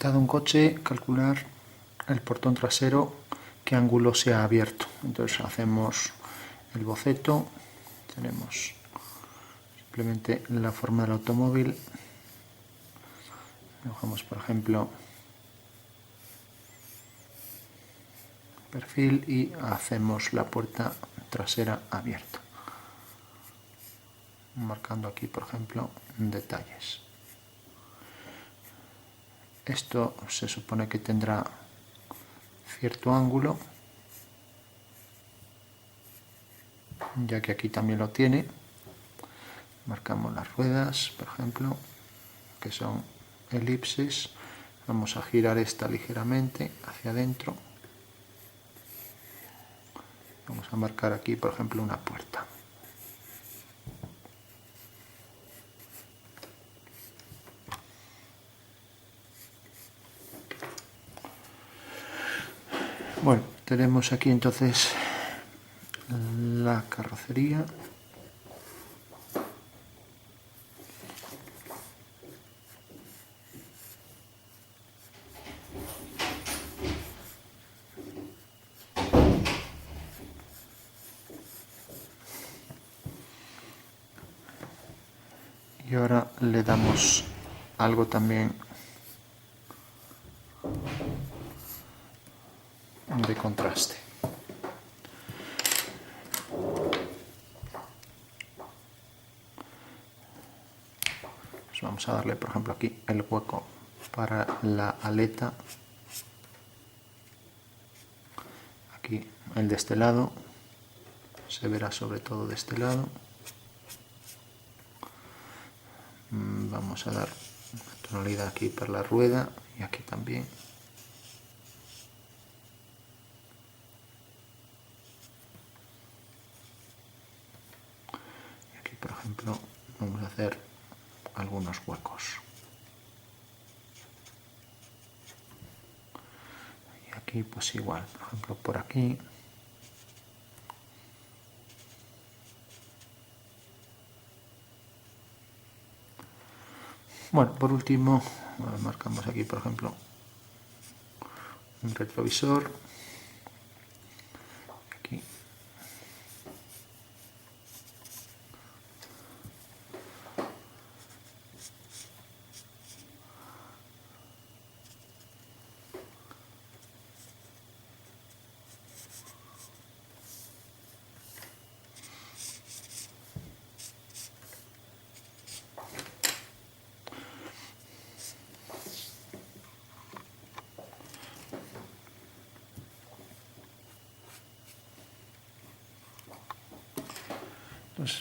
Dado un coche, calcular el portón trasero, qué ángulo se ha abierto. Entonces hacemos el boceto, tenemos simplemente la forma del automóvil, dibujamos por ejemplo perfil y hacemos la puerta trasera abierta, marcando aquí por ejemplo detalles. Esto se supone que tendrá cierto ángulo, ya que aquí también lo tiene. Marcamos las ruedas, por ejemplo, que son elipses. Vamos a girar esta ligeramente hacia adentro. Vamos a marcar aquí, por ejemplo, una puerta. Bueno, tenemos aquí entonces la carrocería. Y ahora le damos algo también de contraste. Pues vamos a darle, por ejemplo, aquí el hueco para la aleta. Aquí el de este lado, se verá sobre todo de este lado. Vamos a dar una tonalidad aquí para la rueda y aquí también. Y aquí, por ejemplo, vamos a hacer algunos huecos. Y aquí pues igual, por ejemplo, por aquí. Bueno, por último, marcamos aquí, por ejemplo, un retrovisor. Aquí.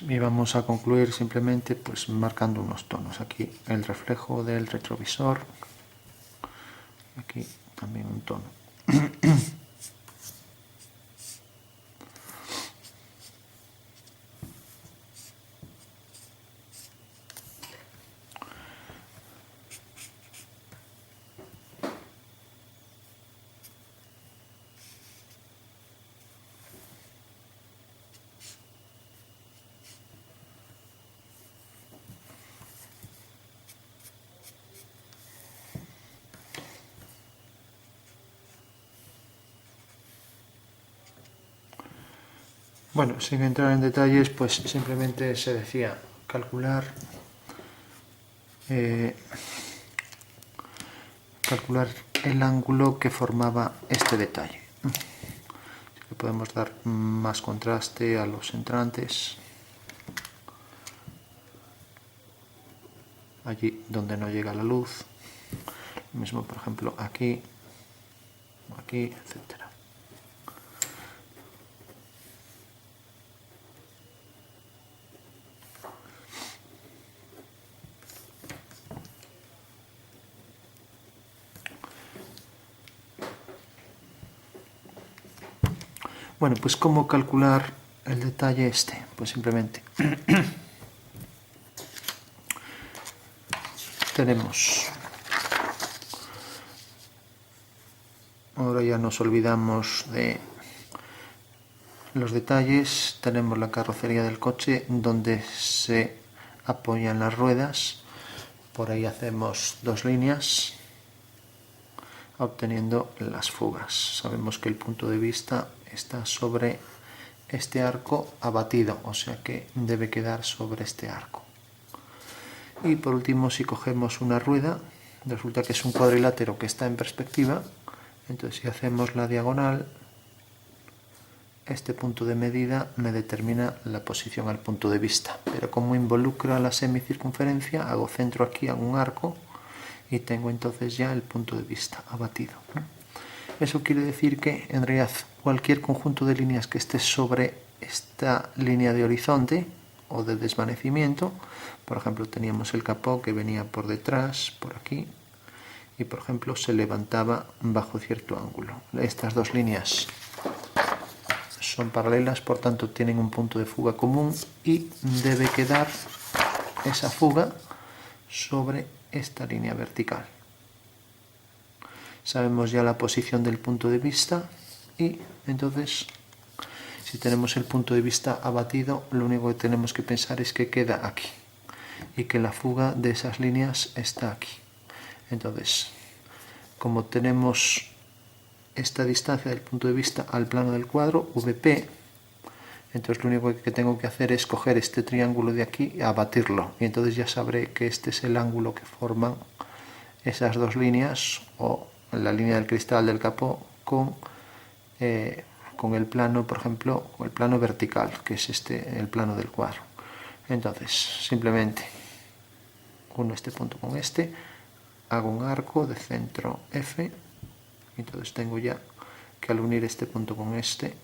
Y vamos a concluir simplemente pues marcando unos tonos. Aquí el reflejo del retrovisor, aquí también un tono. Bueno, sin entrar en detalles, pues simplemente se decía calcular el ángulo que formaba este detalle. Le podemos dar más contraste a los entrantes, allí donde no llega la luz, lo mismo por ejemplo aquí, aquí, etcétera. Bueno, pues ¿cómo calcular el detalle este? Pues simplemente tenemos, ahora ya nos olvidamos de los detalles, tenemos la carrocería del coche donde se apoyan las ruedas, por ahí hacemos dos líneas, obteniendo las fugas. Sabemos que el punto de vista está sobre este arco abatido, o sea que debe quedar sobre este arco. Y por último, si cogemos una rueda, resulta que es un cuadrilátero que está en perspectiva, entonces si hacemos la diagonal, este punto de medida me determina la posición al punto de vista, pero como involucra la semicircunferencia, hago centro aquí a un arco y tengo entonces ya el punto de vista abatido. Eso quiere decir que en realidad cualquier conjunto de líneas que esté sobre esta línea de horizonte o de desvanecimiento, por ejemplo teníamos el capó que venía por detrás, por aquí, y por ejemplo se levantaba bajo cierto ángulo. Estas dos líneas son paralelas, por tanto tienen un punto de fuga común y debe quedar esa fuga sobre esta línea vertical. Sabemos ya la posición del punto de vista y entonces si tenemos el punto de vista abatido, lo único que tenemos que pensar es que queda aquí y que la fuga de esas líneas está aquí. Entonces, como tenemos esta distancia del punto de vista al plano del cuadro, VP, entonces lo único que tengo que hacer es coger este triángulo de aquí y abatirlo, y entonces ya sabré que este es el ángulo que forman esas dos líneas, o la línea del cristal del capó con el plano, por ejemplo, con el plano vertical, que es el plano del cuadro. Entonces, simplemente uno este punto con este, hago un arco de centro F, entonces tengo ya que al unir este punto con este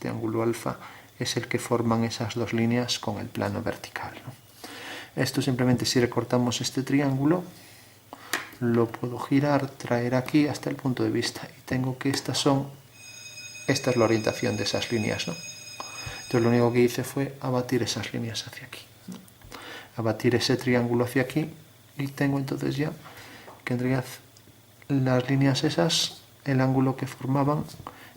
ángulo alfa es el que forman esas dos líneas con el plano vertical, ¿no? Esto simplemente, si recortamos este triángulo, lo puedo girar, traer aquí hasta el punto de vista y tengo que esta es la orientación de esas líneas, ¿no? Entonces lo único que hice fue abatir esas líneas hacia aquí, ¿no? Abatir ese triángulo hacia aquí y tengo entonces ya que en realidad las líneas esas, el ángulo que formaban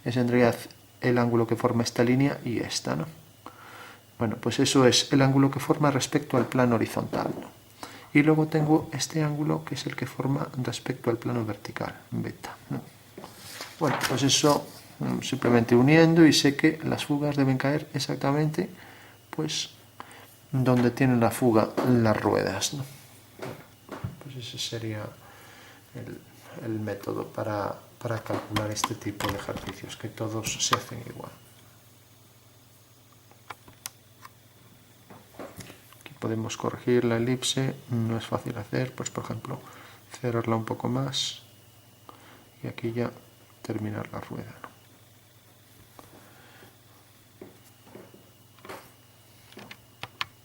es en realidad el ángulo que forma esta línea y esta, ¿no? Bueno, pues eso es el ángulo que forma respecto al plano horizontal, ¿no? Y luego tengo este ángulo que es el que forma respecto al plano vertical, beta, ¿no? Bueno, pues eso simplemente uniendo, y sé que las fugas deben caer exactamente pues donde tienen la fuga las ruedas, ¿no? Pues ese sería el método para calcular este tipo de ejercicios, que todos se hacen igual. Aquí podemos corregir la elipse, no es fácil hacer, pues por ejemplo cerrarla un poco más y aquí ya terminar la rueda, ¿no?